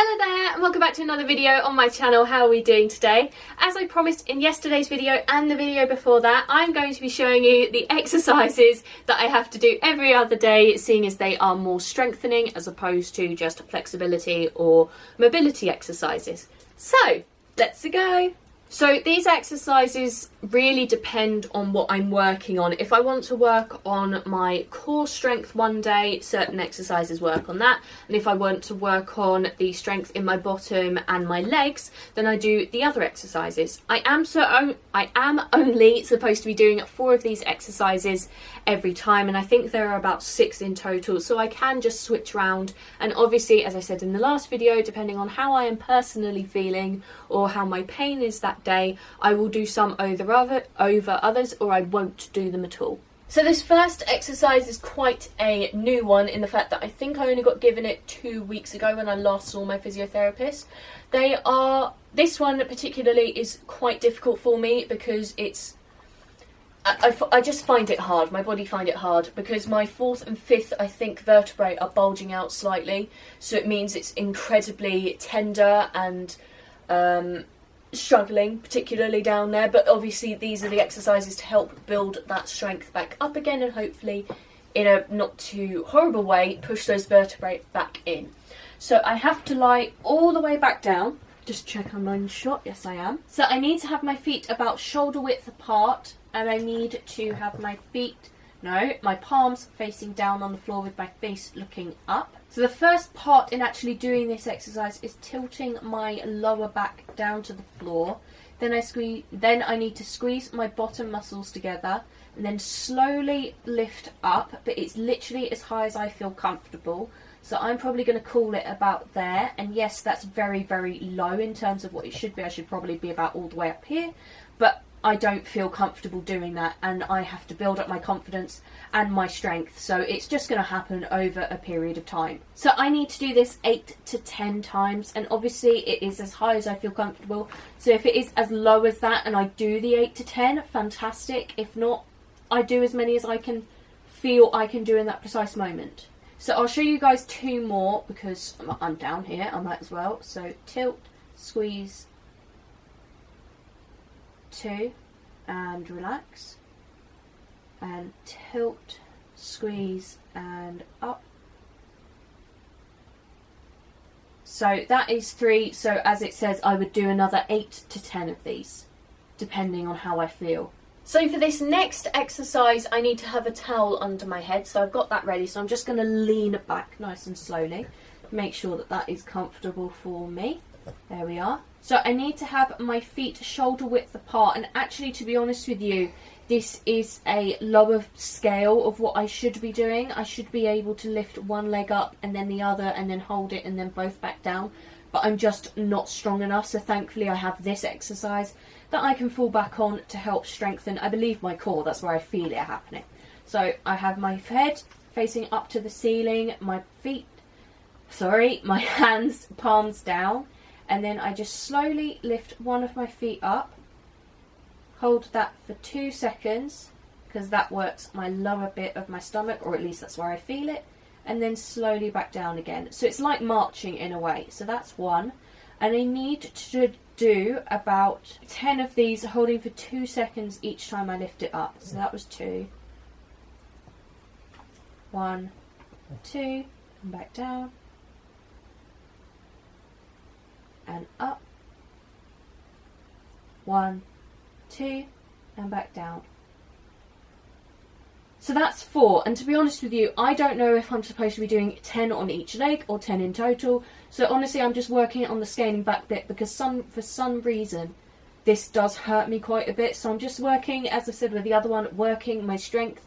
Hello there and welcome back to another video on my channel. How are we doing today? As I promised in yesterday's video and the video before that, I'm going to be showing you the exercises that I have to do every other day, seeing as they are more strengthening as opposed to just flexibility or mobility exercises. So let's go. So these exercises really depend on what I'm working on. If I want to work on my core strength one day, certain exercises work on that. And if I want to work on the strength in my bottom and my legs, then I do the other exercises. I am only supposed to be doing 4 of these exercises every time, and I think there are about 6 in total, so I can just switch around. And obviously, as I said in the last video, depending on how I am personally feeling or how my pain is that day, I will do some over others, or I won't do them at all. So this first exercise is quite a new one in the fact that I think I only got given it 2 weeks ago when I last saw my physiotherapist. This one particularly is quite difficult for me because I just find it hard. My body find it hard because my 4th and 5th, I think, vertebrae are bulging out slightly, so it means it's incredibly tender and struggling, particularly down there. But obviously these are the exercises to help build that strength back up again, and hopefully in a not too horrible way push those vertebrae back in. So I have to lie all the way back down. Just check I'm in shot. Yes, I am. So I need to have my feet about shoulder width apart, and I need to have my palms facing down on the floor with my face looking up. So the first part in actually doing this exercise is tilting my lower back down to the floor. Then I need to squeeze my bottom muscles together and then slowly lift up, but it's literally as high as I feel comfortable. So I'm probably going to call it about there. And yes, that's very, very low in terms of what it should be. I should probably be about all the way up here, but I don't feel comfortable doing that, and I have to build up my confidence and my strength, so it's just going to happen over a period of time. So I need to do this 8 to 10 times, and obviously it is as high as I feel comfortable. So if it is as low as that and I do the 8 to 10, fantastic. If not, I do as many as I can feel I can do in that precise moment. So I'll show you guys 2 more because I'm down here, I might as well. So tilt, squeeze, 2, and relax, and tilt, squeeze, and up. So that is 3. So as it says, I would do another 8 to 10 of these, depending on how I feel. So for this next exercise, I need to have a towel under my head. So I've got that ready. So I'm just going to lean back nice and slowly, make sure that that is comfortable for me. There we are. So I need to have my feet shoulder width apart, and actually, to be honest with you, this is a lower scale of what I should be doing. I should be able to lift one leg up and then the other and then hold it and then both back down, but I'm just not strong enough. So thankfully I have this exercise that I can fall back on to help strengthen, I believe, my core. That's where I feel it happening. So I have my head facing up to the ceiling, my hands palms down, and then I just slowly lift one of my feet up, hold that for 2 seconds, because that works my lower bit of my stomach, or at least that's where I feel it, and then slowly back down again. So it's like marching in a way. So that's 1. And I need to do about 10 of these, holding for 2 seconds each time I lift it up. So that was 2. 1, 2, and back down. And up. 1, 2, and back down. So that's 4, and to be honest with you, I don't know if I'm supposed to be doing 10 on each leg or 10 in total. So honestly, I'm just working on the scaling back bit because for some reason this does hurt me quite a bit. So I'm just working, as I said with the other one, working my strength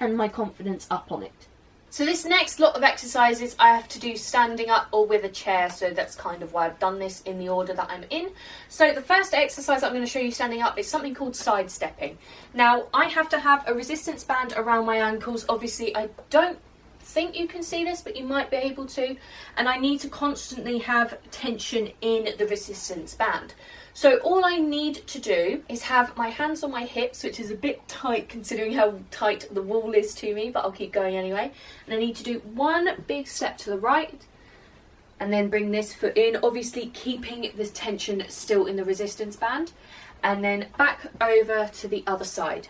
and my confidence up on it. So this next lot of exercises I have to do standing up or with a chair, so that's kind of why I've done this in the order that I'm in. So the first exercise I'm going to show you standing up is something called sidestepping. Now I have to have a resistance band around my ankles. Obviously I don't think you can see this, but you might be able to, and I need to constantly have tension in the resistance band. So all I need to do is have my hands on my hips, which is a bit tight considering how tight the wall is to me, but I'll keep going anyway. And I need to do 1 big step to the right, and then bring this foot in, obviously keeping this tension still in the resistance band, and then back over to the other side.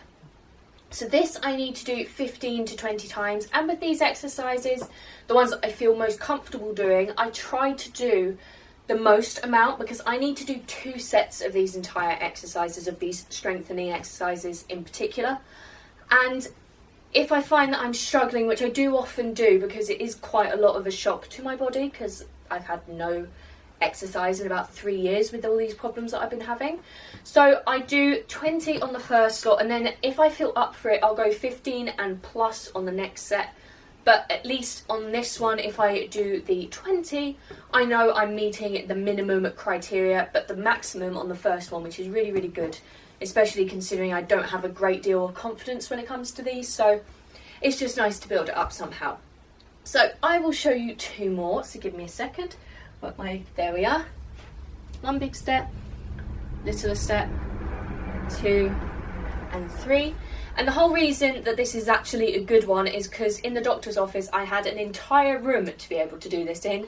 So this I need to do 15 to 20 times, and with these exercises, the ones that I feel most comfortable doing, I try to do the most amount, because I need to do 2 sets of these entire exercises, of these strengthening exercises in particular. And if I find that I'm struggling, which I do often do because it is quite a lot of a shock to my body, because I've had no exercise in about 3 years with all these problems that I've been having. So I do 20 on the first slot, and then if I feel up for it, I'll go 15 and plus on the next set. But at least on this one, if I do the 20, I know I'm meeting the minimum criteria, but the maximum on the first one, which is really, really good, especially considering I don't have a great deal of confidence when it comes to these. So it's just nice to build it up somehow. So I will show you 2 more, so give me a second. There we are. 1 big step, littler step, 2 and 3. And the whole reason that this is actually a good one is because in the doctor's office I had an entire room to be able to do this in,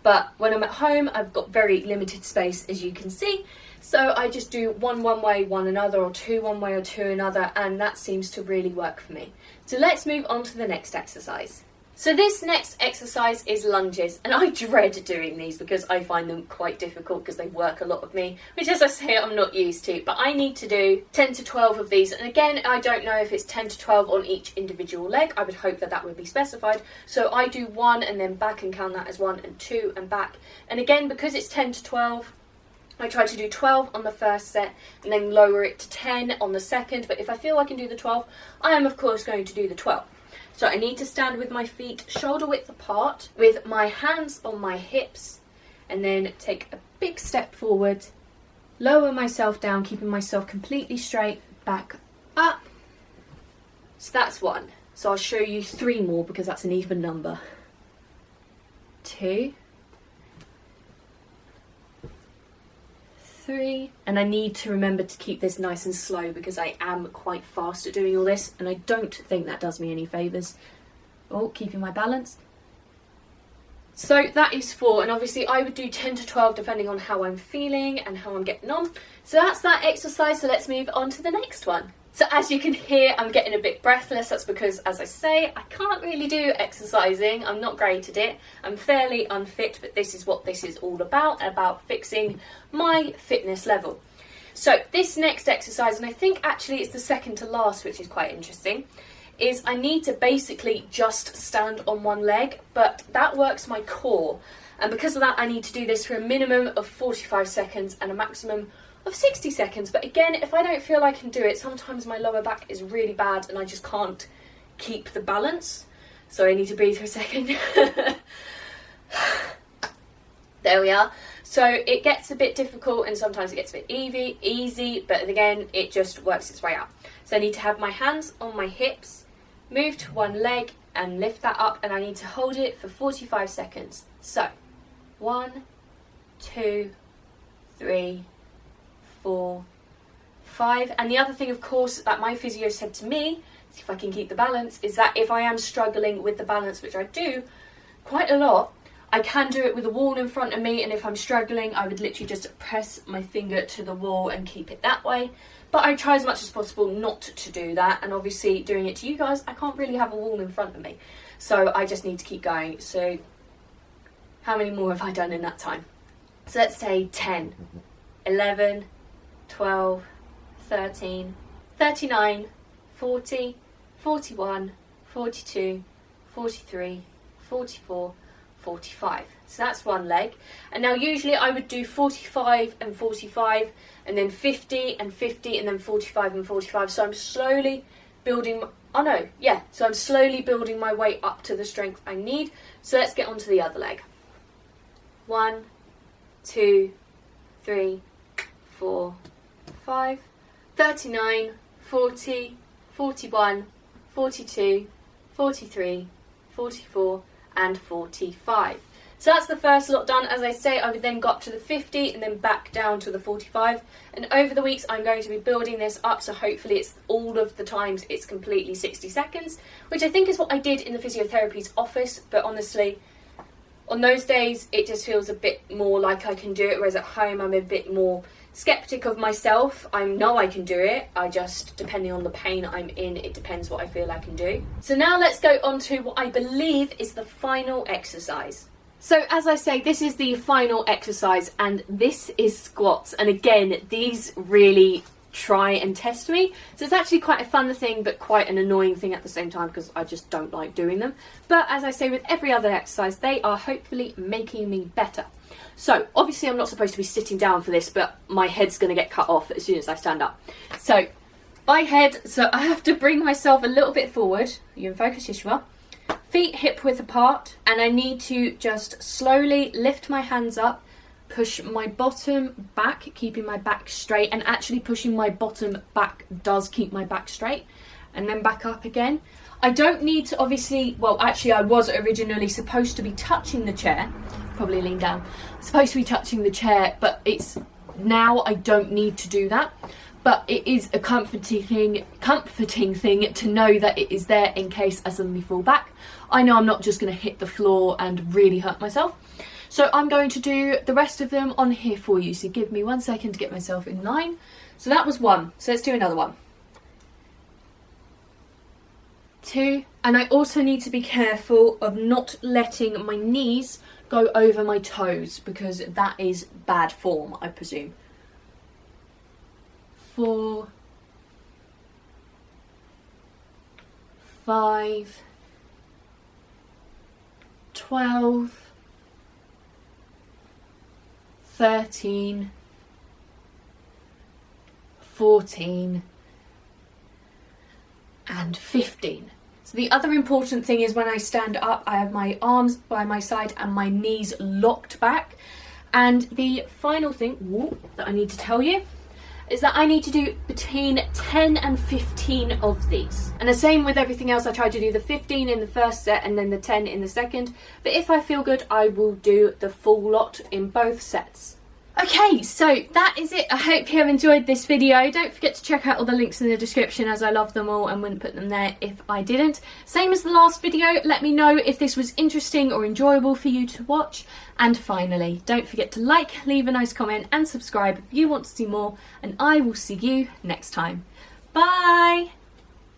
but when I'm at home I've got very limited space, as you can see, so I just do one way, one another, or 2 one way or 2 another, and that seems to really work for me. So let's move on to the next exercise. So this next exercise is lunges, and I dread doing these because I find them quite difficult because they work a lot of me, which, as I say, I'm not used to, but I need to do 10 to 12 of these, and again, I don't know if it's 10 to 12 on each individual leg. I would hope that that would be specified. So I do 1 and then back and count that as 1, and 2 and back, and again, because it's 10 to 12, I try to do 12 on the first set and then lower it to 10 on the second, but if I feel I can do the 12, I am of course going to do the 12. So I need to stand with my feet shoulder width apart, with my hands on my hips, and then take a big step forward, lower myself down, keeping myself completely straight, back up. So that's 1. So I'll show you 3 more because that's an even number. 2, 3, and I need to remember to keep this nice and slow because I am quite fast at doing all this, and I don't think that does me any favours. Oh, keeping my balance. So that is 4, and obviously I would do 10 to 12 depending on how I'm feeling and how I'm getting on. So that's that exercise, so let's move on to the next one. So as you can hear, I'm getting a bit breathless. That's because, as I say, I can't really do exercising. I'm not great at it. I'm fairly unfit, but this is what this is all about fixing my fitness level. So this next exercise, and I think actually it's the second to last, which is quite interesting, is I need to basically just stand on one leg, but that works my core. And because of that, I need to do this for a minimum of 45 seconds and a maximum of 60 seconds. But again, if I don't feel I can do it, sometimes my lower back is really bad and I just can't keep the balance. So I need to breathe for a second. There we are. So it gets a bit difficult and sometimes it gets a bit easy, but again, it just works its way out. So I need to have my hands on my hips, move to one leg and lift that up, and I need to hold it for 45 seconds. So 1, 2, 3, 4, 5. And the other thing, of course, that my physio said to me, see if I can keep the balance, is that if I am struggling with the balance, which I do quite a lot, I can do it with a wall in front of me, and if I'm struggling, I would literally just press my finger to the wall and keep it that way. But I try as much as possible not to do that, and obviously doing it to you guys, I can't really have a wall in front of me. So I just need to keep going. So how many more have I done in that time? So let's say 10, 11, 12, 13, 39, 40, 41, 42, 43, 44, 45. So that's one leg. And now usually I would do 45 and 45 and then 50 and 50 and then 45 and 45. So I'm slowly building, so I'm slowly building my way up to the strength I need. So let's get on to the other leg. 1, 2, 3, 4, 5, 39, 40, 41, 42, 43, 44, and 45. So that's the first lot done. As I say, I would then go up to the 50 and then back down to the 45. And over the weeks, I'm going to be building this up. So hopefully it's all of the times it's completely 60 seconds, which I think is what I did in the physiotherapy's office. But honestly, On those days, it just feels a bit more like I can do it, whereas at home I'm a bit more skeptic of myself. I know I can do it, I just, depending on the pain I'm in, it depends what I feel I can do. So now let's go on to what I believe is the final exercise. So as I say, this is the final exercise, and this is squats. And again, these really try and test me. So it's actually quite a fun thing, but quite an annoying thing at the same time, because I just don't like doing them. But as I say with every other exercise, they are hopefully making me better. So obviously I'm not supposed to be sitting down for this, but my head's going to get cut off as soon as I stand up. So my head, so I have to bring myself a little bit forward. You can focus, Yeshua. Feet hip width apart, and I need to just slowly lift my hands up, push my bottom back, keeping my back straight, and actually pushing my bottom back does keep my back straight, and then back up again. I don't need to obviously, well actually I was originally supposed to be touching the chair, probably lean down, supposed to be touching the chair, but it's now I don't need to do that. But it is a comforting thing to know that it is there in case I suddenly fall back. I know I'm not just going to hit the floor and really hurt myself. So I'm going to do the rest of them on here for you. So give me 1 second to get myself in line. So that was one. So let's do another one. 2. And I also need to be careful of not letting my knees go over my toes, because that is bad form, I presume. 4, 5, 12, 13, 14, and 15. So the other important thing is when I stand up, I have my arms by my side and my knees locked back. And the final thing that I need to tell you is that I need to do between 10 and 15 of these. And the same with everything else, I try to do the 15 in the first set and then the 10 in the second. But if I feel good, I will do the full lot in both sets. Okay, so that is it. I hope you have enjoyed this video. Don't forget to check out all the links in the description, as I love them all and wouldn't put them there if I didn't. Same as the last video, let me know if this was interesting or enjoyable for you to watch. And finally, don't forget to like, leave a nice comment and subscribe if you want to see more, and I will see you next time. Bye!